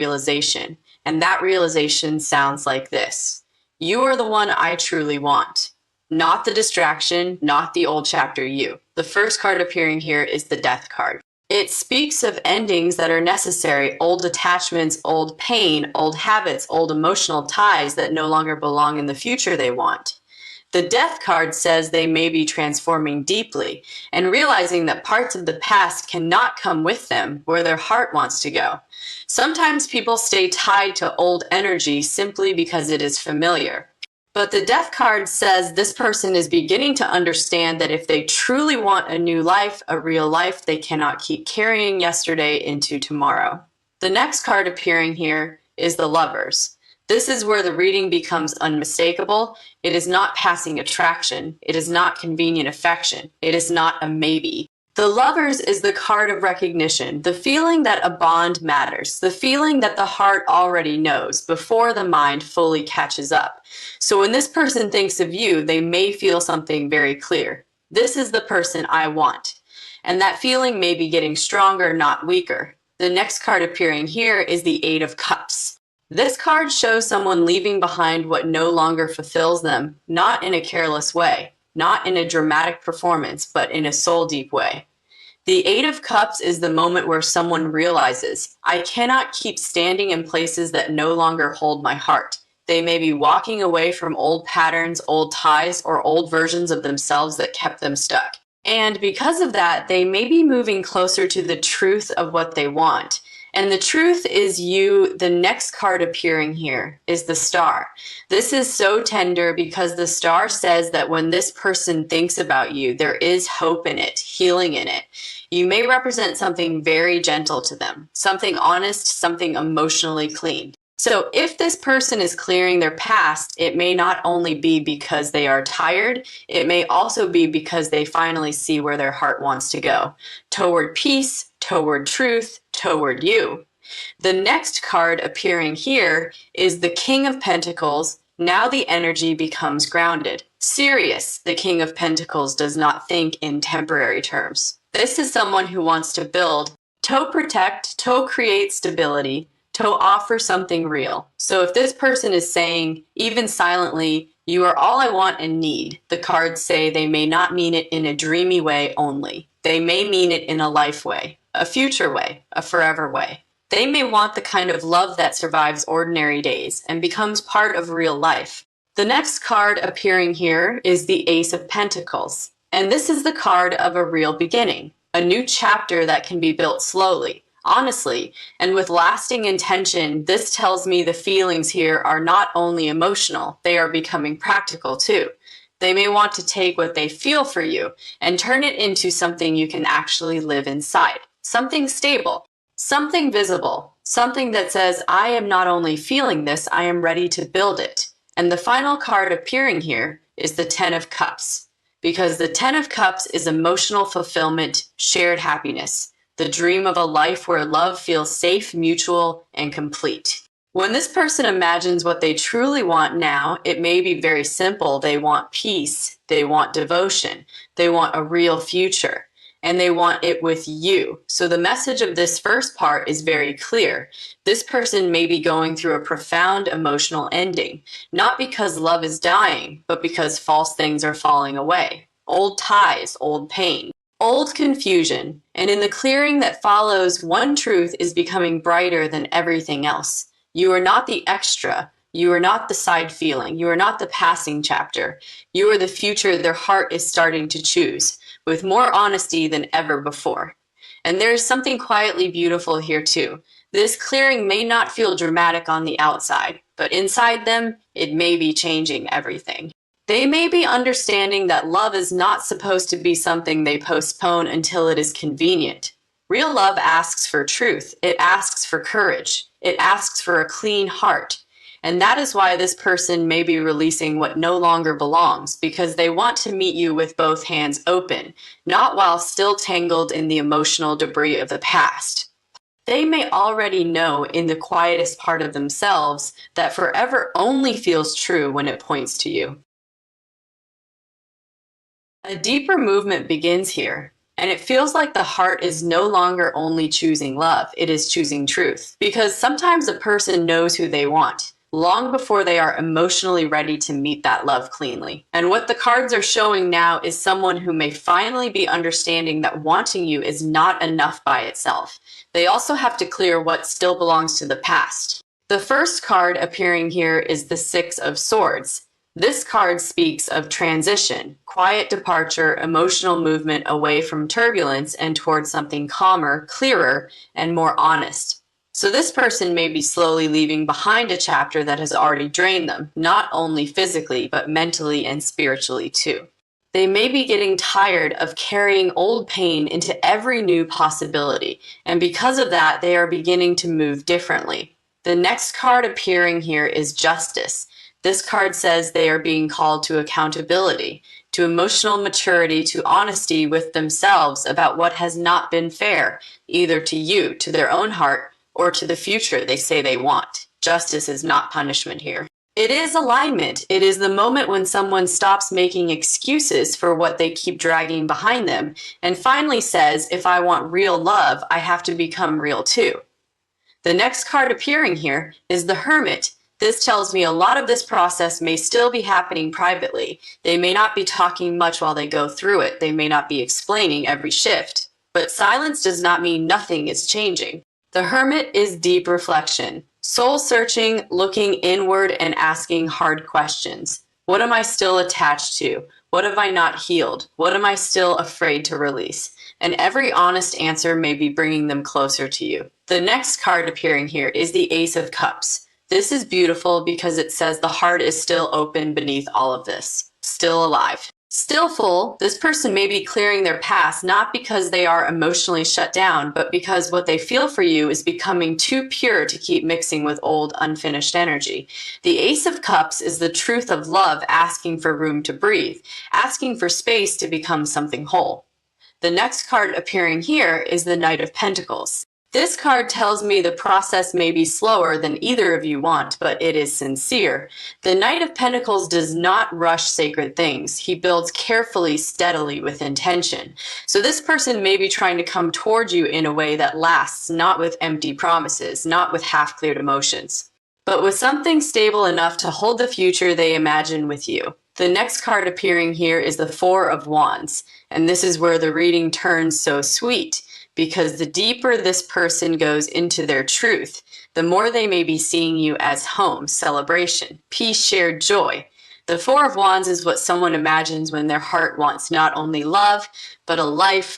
realization, and that realization sounds like this. You are the one I truly want. Not the distraction, not the old chapter you. The first card appearing here is the Death card. It speaks of endings that are necessary, old attachments, old pain, old habits, old emotional ties that no longer belong in the future they want. The Death card says they may be transforming deeply and realizing that parts of the past cannot come with them where their heart wants to go. Sometimes people stay tied to old energy simply because it is familiar. But the Death card says this person is beginning to understand that if they truly want a new life, a real life, they cannot keep carrying yesterday into tomorrow. The next card appearing here is the Lovers. This is where the reading becomes unmistakable. It is not passing attraction. It is not convenient affection. It is not a maybe. The Lovers is the card of recognition, the feeling that a bond matters, the feeling that the heart already knows before the mind fully catches up. So when this person thinks of you, they may feel something very clear. This is the person I want. And that feeling may be getting stronger, not weaker. The next card appearing here is the Eight of Cups. This card shows someone leaving behind what no longer fulfills them, not in a careless way, not in a dramatic performance, but in a soul-deep way. The Eight of Cups is the moment where someone realizes, I cannot keep standing in places that no longer hold my heart. They may be walking away from old patterns, old ties, or old versions of themselves that kept them stuck. And because of that, they may be moving closer to the truth of what they want. And the truth is you. The next card appearing here is the Star. This is so tender because the Star says that when this person thinks about you, there is hope in it, healing in it. You may represent something very gentle to them, something honest, something emotionally clean. So if this person is clearing their past, it may not only be because they are tired, it may also be because they finally see where their heart wants to go, toward peace, toward truth, toward you. The next card appearing here is the King of Pentacles. Now the energy becomes grounded. Serious, the King of Pentacles does not think in temporary terms. This is someone who wants to build, to protect, to create stability, to offer something real. So if this person is saying, even silently, you are all I want and need, the cards say they may not mean it in a dreamy way only. They may mean it in a life way, a future way, a forever way. They may want the kind of love that survives ordinary days and becomes part of real life. The next card appearing here is the Ace of Pentacles. And this is the card of a real beginning, a new chapter that can be built slowly, honestly, and with lasting intention. This tells me the feelings here are not only emotional, they are becoming practical too. They may want to take what they feel for you and turn it into something you can actually live inside, something stable, something visible, something that says, I am not only feeling this, I am ready to build it. And the final card appearing here is the Ten of Cups, because the Ten of Cups is emotional fulfillment, shared happiness, the dream of a life where love feels safe, mutual, and complete. When this person imagines what they truly want now, it may be very simple. They want peace, they want devotion, they want a real future, and they want it with you. So the message of this first part is very clear. This person may be going through a profound emotional ending, not because love is dying, but because false things are falling away. Old ties, old pain, old confusion, and in the clearing that follows, one truth is becoming brighter than everything else. You are not the extra. You are not the side feeling. You are not the passing chapter. You are the future their heart is starting to choose, with more honesty than ever before. And there is something quietly beautiful here too. This clearing may not feel dramatic on the outside, but inside them, it may be changing everything. They may be understanding that love is not supposed to be something they postpone until it is convenient. Real love asks for truth. It asks for courage. It asks for a clean heart. And that is why this person may be releasing what no longer belongs, because they want to meet you with both hands open, not while still tangled in the emotional debris of the past. They may already know in the quietest part of themselves that forever only feels true when it points to you. A deeper movement begins here, And it feels like the heart is no longer only choosing love, it is choosing truth. Because sometimes a person knows who they want long before they are emotionally ready to meet that love cleanly. And what the cards are showing now is someone who may finally be understanding that wanting you is not enough by itself. They also have to clear what still belongs to the past. The first card appearing here is the Six of Swords. This card speaks of transition, quiet departure, emotional movement away from turbulence and towards something calmer, clearer, and more honest. So this person may be slowly leaving behind a chapter that has already drained them, not only physically, but mentally and spiritually too. They may be getting tired of carrying old pain into every new possibility, and because of that, they are beginning to move differently. The next card appearing here is Justice. This card says they are being called to accountability, to emotional maturity, to honesty with themselves about what has not been fair, either to you, to their own heart, or to the future they say they want. Justice is not punishment here. It is alignment. It is the moment when someone stops making excuses for what they keep dragging behind them and finally says, if I want real love, I have to become real too. The next card appearing here is the Hermit. This tells me a lot of this process may still be happening privately. They may not be talking much while they go through it. They may not be explaining every shift. But silence does not mean nothing is changing. The Hermit is deep reflection, soul searching, looking inward and asking hard questions. What am I still attached to? What have I not healed? What am I still afraid to release? And every honest answer may be bringing them closer to you. The next card appearing here is the Ace of Cups. This is beautiful because it says the heart is still open beneath all of this, still alive. Still full, this person may be clearing their past not because they are emotionally shut down, but because what they feel for you is becoming too pure to keep mixing with old, unfinished energy. The Ace of Cups is the truth of love asking for room to breathe, asking for space to become something whole. The next card appearing here is the Knight of Pentacles. This card tells me the process may be slower than either of you want, but it is sincere. The Knight of Pentacles does not rush sacred things. He builds carefully, steadily, with intention. So this person may be trying to come toward you in a way that lasts, not with empty promises, not with half-cleared emotions, but with something stable enough to hold the future they imagine with you. The next card appearing here is the Four of Wands, and this is where the reading turns so sweet. Because the deeper this person goes into their truth, the more they may be seeing you as home, celebration, peace, shared joy. The Four of Wands is what someone imagines when their heart wants not only love, but a life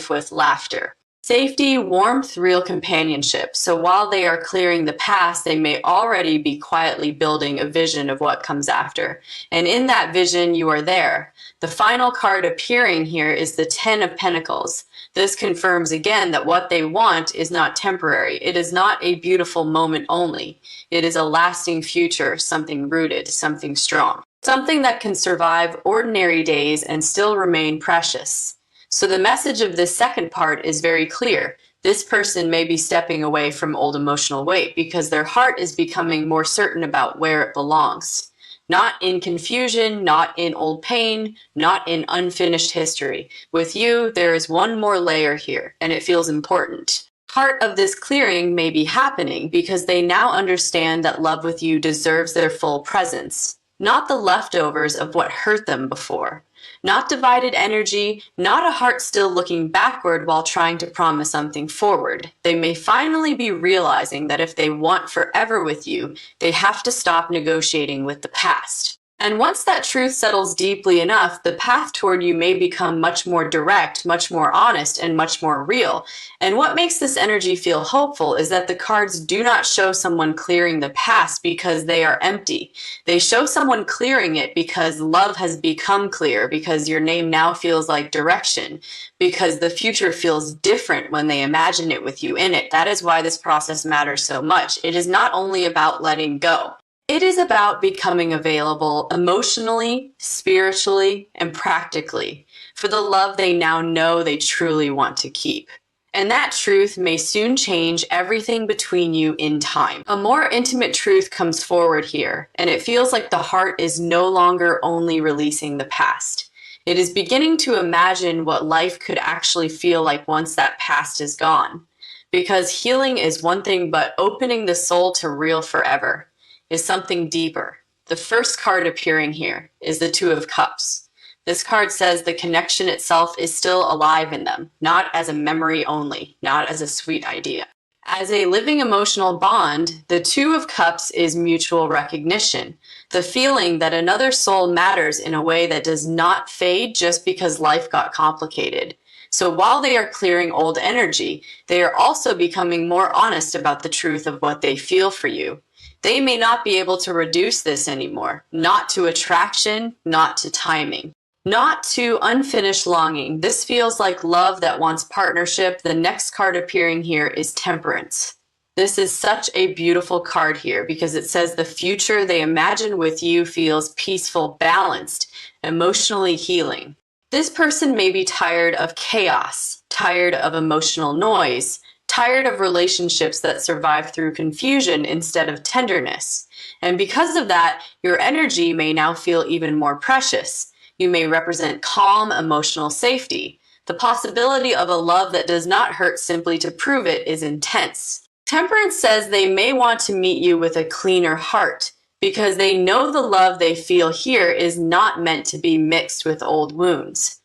with laughter. Safety, warmth, real companionship. So while they are clearing the past, they may already be quietly building a vision of what comes after. And in that vision, you are there. The final card appearing here is the Ten of Pentacles. This confirms again that what they want is not temporary. It is not a beautiful moment only. It is a lasting future, something rooted, something strong. Something that can survive ordinary days and still remain precious. So the message of this second part is very clear. This person may be stepping away from old emotional weight because their heart is becoming more certain about where it belongs. Not in confusion, not in old pain, not in unfinished history. With you, there is one more layer here, and it feels important. Part of this clearing may be happening because they now understand that love with you deserves their full presence, not the leftovers of what hurt them before. Not divided energy, not a heart still looking backward while trying to promise something forward. They may finally be realizing that if they want forever with you, they have to stop negotiating with the past. And once that truth settles deeply enough, the path toward you may become much more direct, much more honest, and much more real. And what makes this energy feel hopeful is that the cards do not show someone clearing the past because they are empty. They show someone clearing it because love has become clear, because your name now feels like direction, because the future feels different when they imagine it with you in it. That is why this process matters so much. It is not only about letting go. It is about becoming available emotionally, spiritually, and practically for the love they now know they truly want to keep. And that truth may soon change everything between you in time. A more intimate truth comes forward here, and it feels like the heart is no longer only releasing the past. It is beginning to imagine what life could actually feel like once that past is gone. Because healing is one thing, but opening the soul to real forever is something deeper. The first card appearing here is the Two of Cups. This card says the connection itself is still alive in them, not as a memory only, not as a sweet idea. As a living emotional bond, the Two of Cups is mutual recognition, the feeling that another soul matters in a way that does not fade just because life got complicated. So while they are clearing old energy, they are also becoming more honest about the truth of what they feel for you. They may not be able to reduce this anymore, not to attraction, not to timing. Not to unfinished longing. This feels like love that wants partnership. The next card appearing here is Temperance. This is such a beautiful card here because it says the future they imagine with you feels peaceful, balanced, emotionally healing. This person may be tired of chaos, tired of emotional noise, tired of relationships that survive through confusion instead of tenderness. And because of that, your energy may now feel even more precious. You may represent calm, emotional safety. The possibility of a love that does not hurt simply to prove it is intense. Temperance says they may want to meet you with a cleaner heart because they know the love they feel here is not meant to be mixed with old wounds.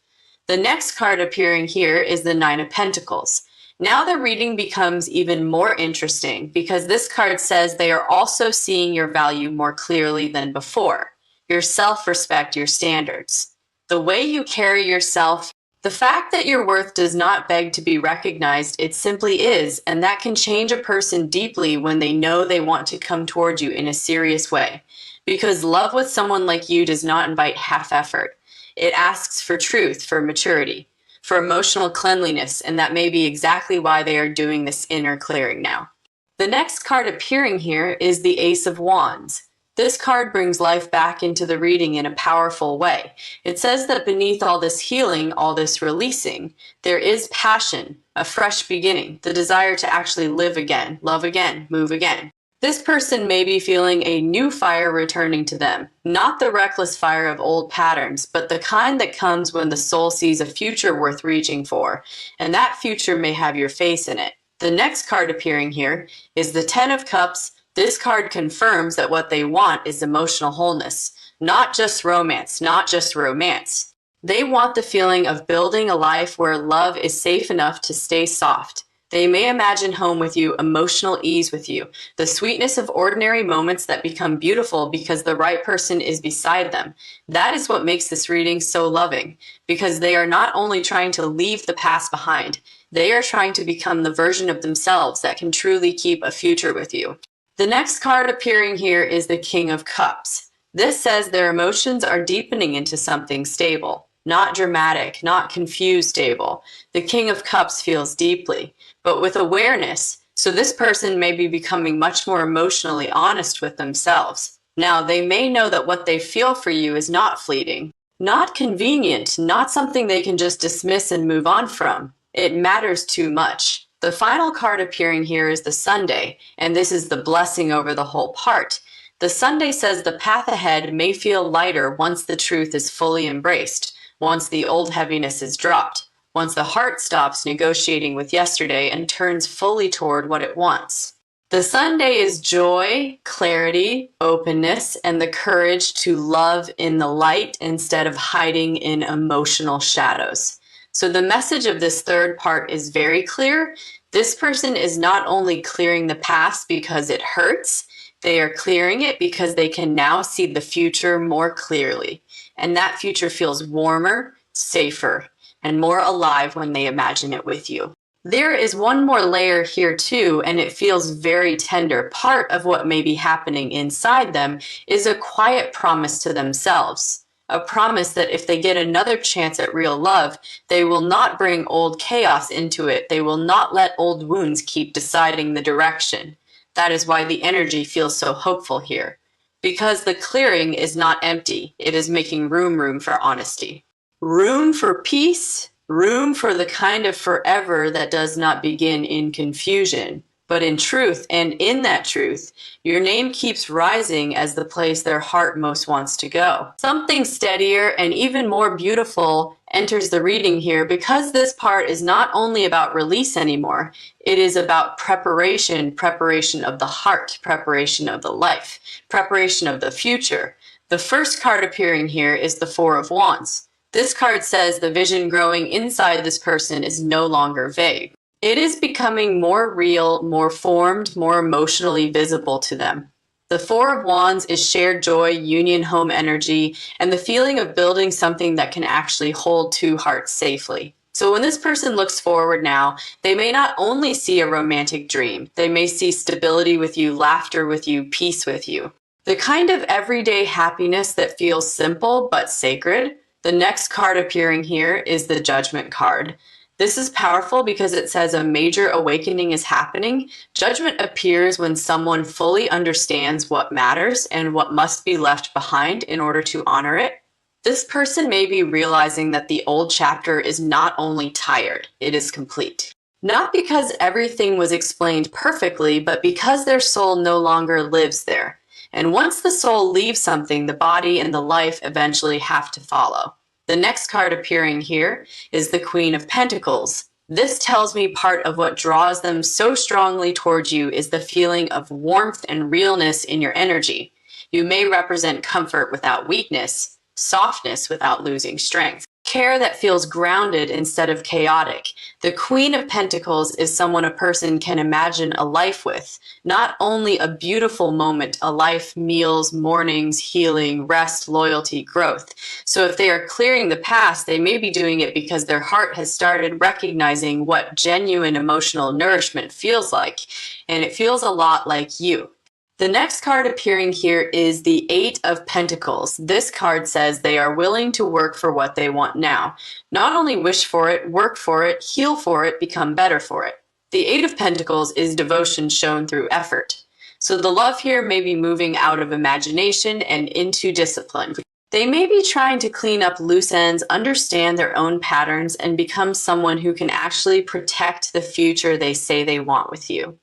The next card appearing here is the Nine of Pentacles. Now the reading becomes even more interesting because this card says they are also seeing your value more clearly than before. Your self-respect, your standards, the way you carry yourself, the fact that your worth does not beg to be recognized, it simply is, and that can change a person deeply when they know they want to come toward you in a serious way. Because love with someone like you does not invite half effort. It asks for truth, for maturity, for emotional cleanliness, and that may be exactly why they are doing this inner clearing now. The next card appearing here is the Ace of Wands. This card brings life back into the reading in a powerful way. It says that beneath all this healing, all this releasing, there is passion, a fresh beginning, the desire to actually live again, love again, move again. This person may be feeling a new fire returning to them, not the reckless fire of old patterns, but the kind that comes when the soul sees a future worth reaching for, and that future may have your face in it. The next card appearing here is the Ten of Cups. This card confirms that what they want is emotional wholeness, not just romance, not just romance. They want the feeling of building a life where love is safe enough to stay soft. They may imagine home with you, emotional ease with you, the sweetness of ordinary moments that become beautiful because the right person is beside them. That is what makes this reading so loving, because they are not only trying to leave the past behind, they are trying to become the version of themselves that can truly keep a future with you. The next card appearing here is the King of Cups. This says their emotions are deepening into something stable, not dramatic, not confused stable. The King of Cups feels deeply, but with awareness, so this person may be becoming much more emotionally honest with themselves. Now, they may know that what they feel for you is not fleeting, not convenient, not something they can just dismiss and move on from. It matters too much. The final card appearing here is the Sunday, and this is the blessing over the whole part. The Sunday says the path ahead may feel lighter once the truth is fully embraced, once the old heaviness is dropped, once the heart stops negotiating with yesterday and turns fully toward what it wants. The Sunday is joy, clarity, openness, and the courage to love in the light instead of hiding in emotional shadows. So the message of this third part is very clear. This person is not only clearing the past because it hurts, they are clearing it because they can now see the future more clearly. And that future feels warmer, safer, and more alive when they imagine it with you. There is one more layer here too, and it feels very tender. Part of what may be happening inside them is a quiet promise to themselves. A promise that if they get another chance at real love, they will not bring old chaos into it. They will not let old wounds keep deciding the direction. That is why the energy feels so hopeful here. Because the clearing is not empty. It is making room for honesty. Room for peace, room for the kind of forever that does not begin in confusion, But in truth, and in that truth, your name keeps rising as the place their heart most wants to go. Something steadier and even more beautiful enters the reading here, because this part is not only about release anymore, it is about preparation, preparation of the heart, preparation of the life, preparation of the future. The first card appearing here is the Four of Wands. This card says the vision growing inside this person is no longer vague. It is becoming more real, more formed, more emotionally visible to them. The Four of Wands is shared joy, union, home energy, and the feeling of building something that can actually hold two hearts safely. So when this person looks forward now, they may not only see a romantic dream, they may see stability with you, laughter with you, peace with you. The kind of everyday happiness that feels simple but sacred. The next card appearing here is the Judgment card. This is powerful because it says a major awakening is happening. Judgment appears when someone fully understands what matters and what must be left behind in order to honor it. This person may be realizing that the old chapter is not only tired, it is complete. Not because everything was explained perfectly, but because their soul no longer lives there. And once the soul leaves something, the body and the life eventually have to follow. The next card appearing here is the Queen of Pentacles. This tells me part of what draws them so strongly towards you is the feeling of warmth and realness in your energy. You may represent comfort without weakness, softness without losing strength, care that feels grounded instead of chaotic. The Queen of Pentacles is someone a person can imagine a life with. Not only a beautiful moment, a life, meals, mornings, healing, rest, loyalty, growth. So if they are clearing the past, they may be doing it because their heart has started recognizing what genuine emotional nourishment feels like. And it feels a lot like you. The next card appearing here is the Eight of Pentacles. This card says they are willing to work for what they want now. Not only wish for it, work for it, heal for it, become better for it. The Eight of Pentacles is devotion shown through effort. So the love here may be moving out of imagination and into discipline. They may be trying to clean up loose ends, understand their own patterns, and become someone who can actually protect the future they say they want with you.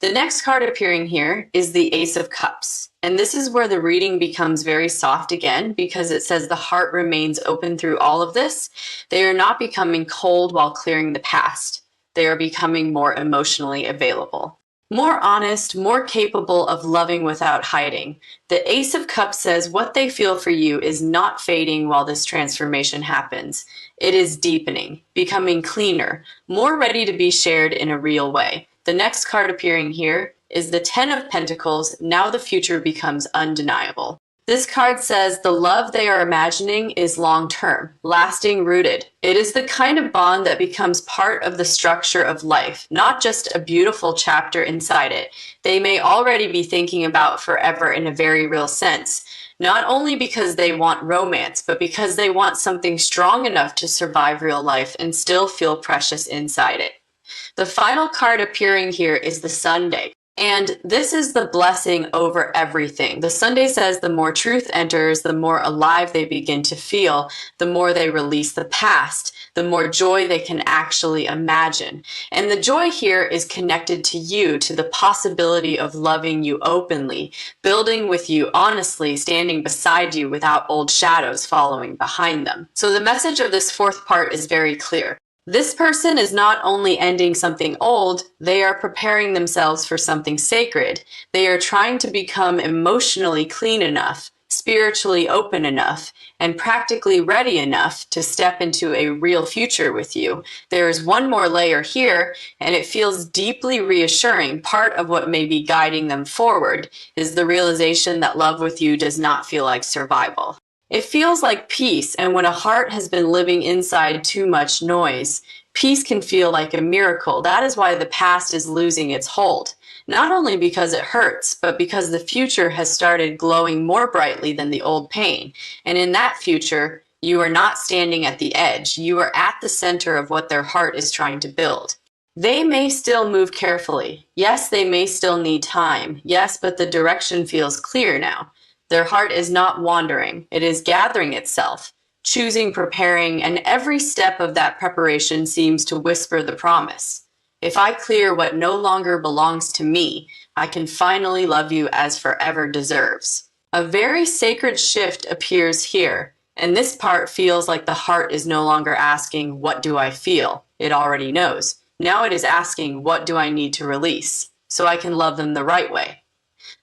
The next card appearing here is the Ace of Cups. And this is where the reading becomes very soft again, because it says the heart remains open through all of this. They are not becoming cold while clearing the past. They are becoming more emotionally available, more honest, more capable of loving without hiding. The Ace of Cups says what they feel for you is not fading while this transformation happens. It is deepening, becoming cleaner, more ready to be shared in a real way. The next card appearing here is the Ten of Pentacles. Now the future becomes undeniable. This card says the love they are imagining is long-term, lasting, rooted. It is the kind of bond that becomes part of the structure of life, not just a beautiful chapter inside it. They may already be thinking about forever in a very real sense, not only because they want romance, but because they want something strong enough to survive real life and still feel precious inside it. The final card appearing here is the Sunday. And this is the blessing over everything. The Sunday says the more truth enters, the more alive they begin to feel, the more they release the past, the more joy they can actually imagine. And the joy here is connected to you, to the possibility of loving you openly, building with you honestly, standing beside you without old shadows following behind them. So the message of this fourth part is very clear. This person is not only ending something old, they are preparing themselves for something sacred. They are trying to become emotionally clean enough, spiritually open enough, and practically ready enough to step into a real future with you. There is one more layer here, and it feels deeply reassuring. Part of what may be guiding them forward is the realization that love with you does not feel like survival. It feels like peace, and when a heart has been living inside too much noise, peace can feel like a miracle. That is why the past is losing its hold. Not only because it hurts, but because the future has started glowing more brightly than the old pain. And in that future, you are not standing at the edge. You are at the center of what their heart is trying to build. They may still move carefully. Yes, they may still need time. Yes, but the direction feels clear now. Their heart is not wandering. It is gathering itself, choosing, preparing, and every step of that preparation seems to whisper the promise. If I clear what no longer belongs to me, I can finally love you as forever deserves. A very sacred shift appears here, and this part feels like the heart is no longer asking, "What do I feel?" It already knows. Now it is asking, "What do I need to release so I can love them the right way?"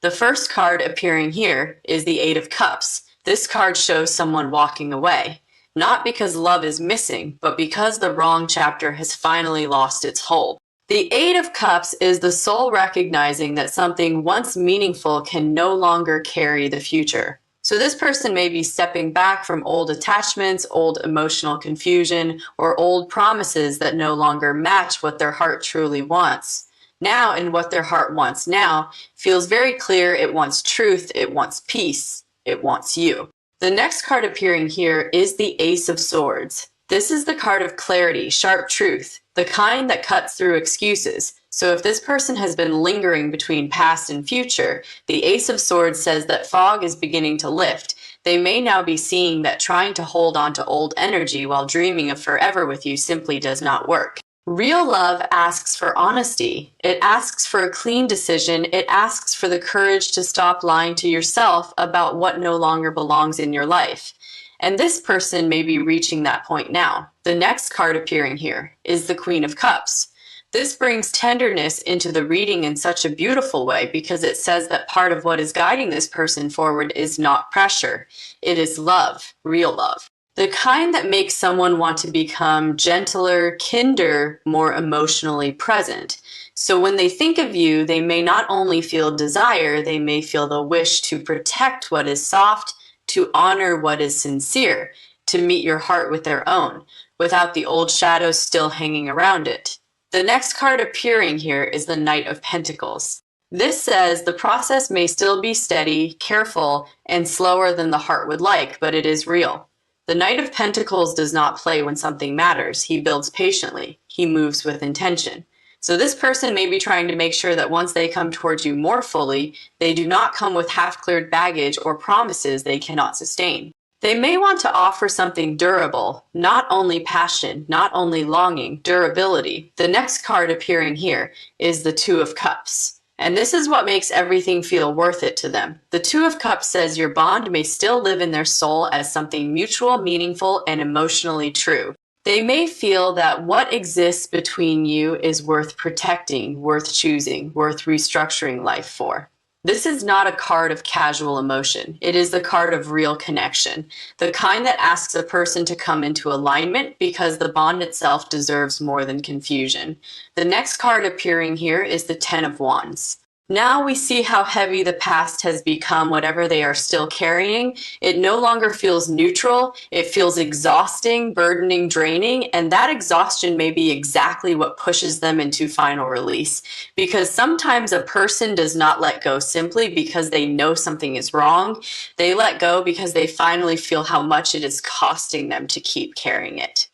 The first card appearing here is the Eight of Cups. This card shows someone walking away, not because love is missing, but because the wrong chapter has finally lost its hold. The Eight of Cups is the soul recognizing that something once meaningful can no longer carry the future. So this person may be stepping back from old attachments, old emotional confusion, or old promises that no longer match what their heart truly wants. Now, and what their heart wants now feels very clear. It wants truth, it wants peace, it wants you. The next card appearing here is the Ace of Swords. This is the card of clarity, sharp truth, the kind that cuts through excuses. So if this person has been lingering between past and future, the Ace of Swords says that fog is beginning to lift. They may now be seeing that trying to hold on to old energy while dreaming of forever with you simply does not work. Real love asks for honesty. It asks for a clean decision. It asks for the courage to stop lying to yourself about what no longer belongs in your life. And this person may be reaching that point now. The next card appearing here is the Queen of Cups. This brings tenderness into the reading in such a beautiful way because it says that part of what is guiding this person forward is not pressure. It is love, real love. The kind that makes someone want to become gentler, kinder, more emotionally present. So when they think of you, they may not only feel desire, they may feel the wish to protect what is soft, to honor what is sincere, to meet your heart with their own, without the old shadows still hanging around it. The next card appearing here is the Knight of Pentacles. This says the process may still be steady, careful, and slower than the heart would like, but it is real. The Knight of Pentacles does not play when something matters. He builds patiently. He moves with intention. So this person may be trying to make sure that once they come towards you more fully, they do not come with half-cleared baggage or promises they cannot sustain. They may want to offer something durable, not only passion, not only longing, durability. The next card appearing here is the Two of Cups. And this is what makes everything feel worth it to them. The Two of Cups says your bond may still live in their soul as something mutual, meaningful, and emotionally true. They may feel that what exists between you is worth protecting, worth choosing, worth restructuring life for. This is not a card of casual emotion. It is the card of real connection, the kind that asks a person to come into alignment because the bond itself deserves more than confusion. The next card appearing here is the Ten of Wands. Now we see how heavy the past has become, whatever they are still carrying. It no longer feels neutral. It feels exhausting, burdening, draining, and that exhaustion may be exactly what pushes them into final release. Because sometimes a person does not let go simply because they know something is wrong. They let go because they finally feel how much it is costing them to keep carrying it.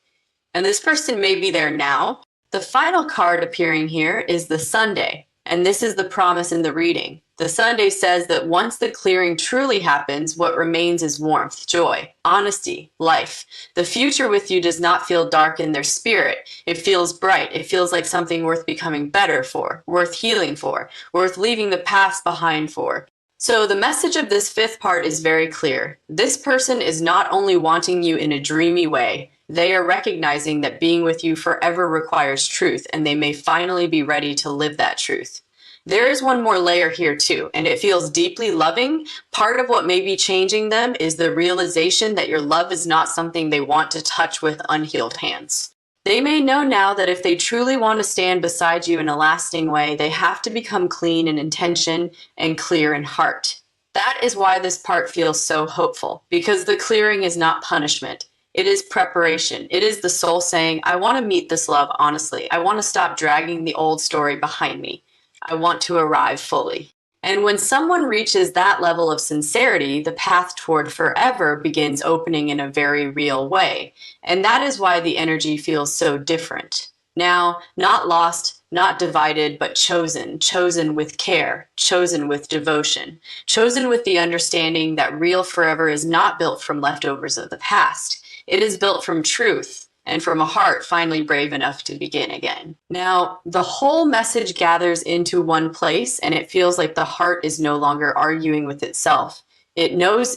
And this person may be there now. The final card appearing here is the Sunday. And this is the promise in the reading. The Sunday says that once the clearing truly happens, what remains is warmth, joy, honesty, life. The future with you does not feel dark in their spirit. It feels bright. It feels like something worth becoming better for, worth healing for, worth leaving the past behind for. So the message of this fifth part is very clear. This person is not only wanting you in a dreamy way, they are recognizing that being with you forever requires truth, and they may finally be ready to live that truth. There is one more layer here too, and it feels deeply loving. Part of what may be changing them is the realization that your love is not something they want to touch with unhealed hands. They may know now that if they truly want to stand beside you in a lasting way, they have to become clean in intention and clear in heart. That is why this part feels so hopeful, because the clearing is not punishment. It is preparation. It is the soul saying, I want to meet this love honestly. I want to stop dragging the old story behind me. I want to arrive fully. And when someone reaches that level of sincerity, the path toward forever begins opening in a very real way. And that is why the energy feels so different. Now, not lost, not divided, but chosen. Chosen with care. Chosen with devotion. Chosen with the understanding that real forever is not built from leftovers of the past. It is built from truth. and from a heart finally brave enough to begin again. Now, the whole message gathers into one place, and it feels like the heart is no longer arguing with itself. It knows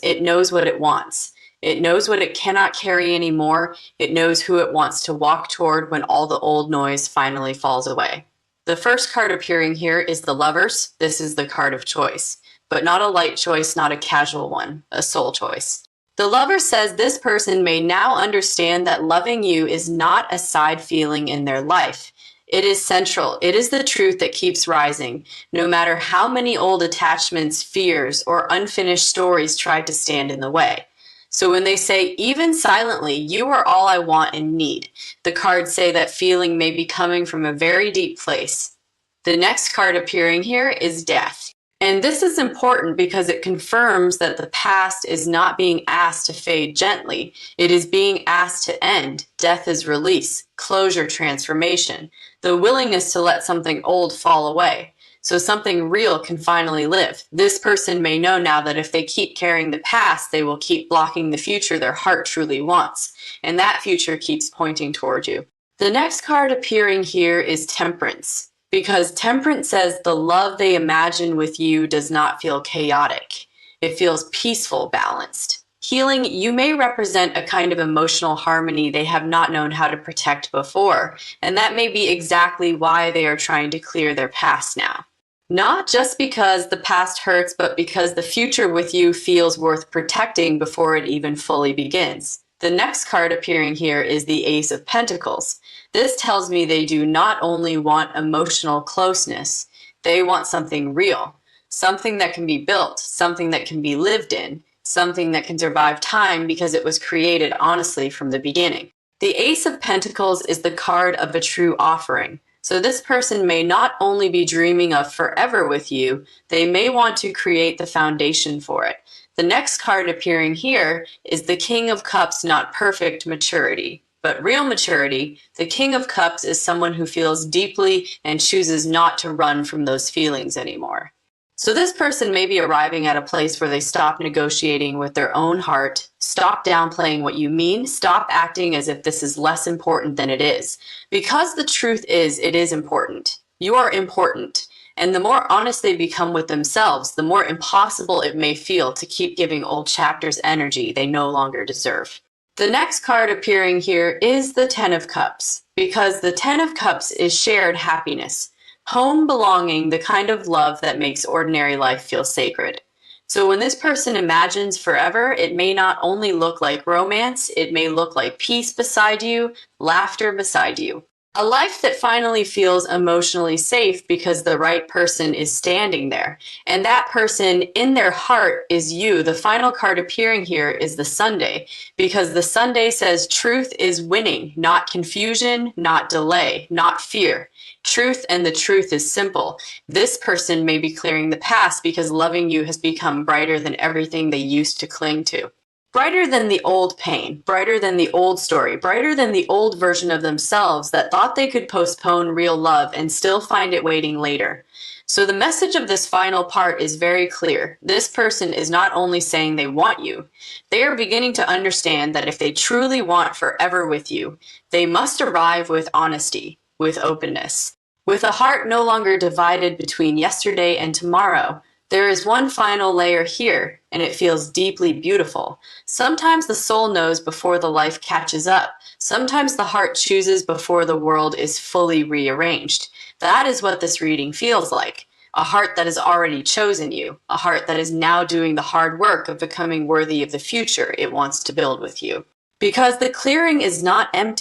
what it wants. It knows what it cannot carry anymore. It knows who it wants to walk toward when all the old noise finally falls away. The first card appearing here is the Lovers. This is the card of choice, but not a light choice, not a casual one, a soul choice. The Lover says this person may now understand that loving you is not a side feeling in their life. It is central. It is the truth that keeps rising, no matter how many old attachments, fears, or unfinished stories tried to stand in the way. So when they say, even silently, you are all I want and need, the cards say that feeling may be coming from a very deep place. The next card appearing here is Death. And this is important because it confirms that the past is not being asked to fade gently. It is being asked to end. Death is release, closure, transformation, the willingness to let something old fall away, so something real can finally live. This person may know now that if they keep carrying the past, they will keep blocking the future their heart truly wants, and that future keeps pointing toward you. The next card appearing here is Temperance, because Temperance says the love they imagine with you does not feel chaotic. It feels peaceful, balanced. Healing, you may represent a kind of emotional harmony they have not known how to protect before, and that may be exactly why they are trying to clear their past now. Not just because the past hurts, but because the future with you feels worth protecting before it even fully begins. The next card appearing here is the Ace of Pentacles. This tells me they do not only want emotional closeness, they want something real, something that can be built, something that can be lived in, something that can survive time because it was created honestly from the beginning. The Ace of Pentacles is the card of a true offering. So this person may not only be dreaming of forever with you, they may want to create the foundation for it. The next card appearing here is the King of Cups, not perfect maturity, but real maturity. The King of Cups is someone who feels deeply and chooses not to run from those feelings anymore. So this person may be arriving at a place where they stop negotiating with their own heart, stop downplaying what you mean, stop acting as if this is less important than it is. Because the truth is, it is important. You are important. And the more honest they become with themselves, the more impossible it may feel to keep giving old chapters energy they no longer deserve. The next card appearing here is the Ten of Cups, because the Ten of Cups is shared happiness. Home, belonging, the kind of love that makes ordinary life feel sacred. So when this person imagines forever, it may not only look like romance, it may look like peace beside you, laughter beside you. A life that finally feels emotionally safe because the right person is standing there. And that person in their heart is you. The final card appearing here is the Sunday, because the Sunday says truth is winning, not confusion, not delay, not fear. Truth, and the truth is simple. This person may be clearing the past because loving you has become brighter than everything they used to cling to. Brighter than the old pain, brighter than the old story, brighter than the old version of themselves that thought they could postpone real love and still find it waiting later. So the message of this final part is very clear. This person is not only saying they want you, they are beginning to understand that if they truly want forever with you, they must arrive with honesty, with openness, with a heart no longer divided between yesterday and tomorrow. There is one final layer here, and it feels deeply beautiful. Sometimes the soul knows before the life catches up. Sometimes the heart chooses before the world is fully rearranged. That is what this reading feels like. A heart that has already chosen you. A heart that is now doing the hard work of becoming worthy of the future it wants to build with you. Because the clearing is not empty.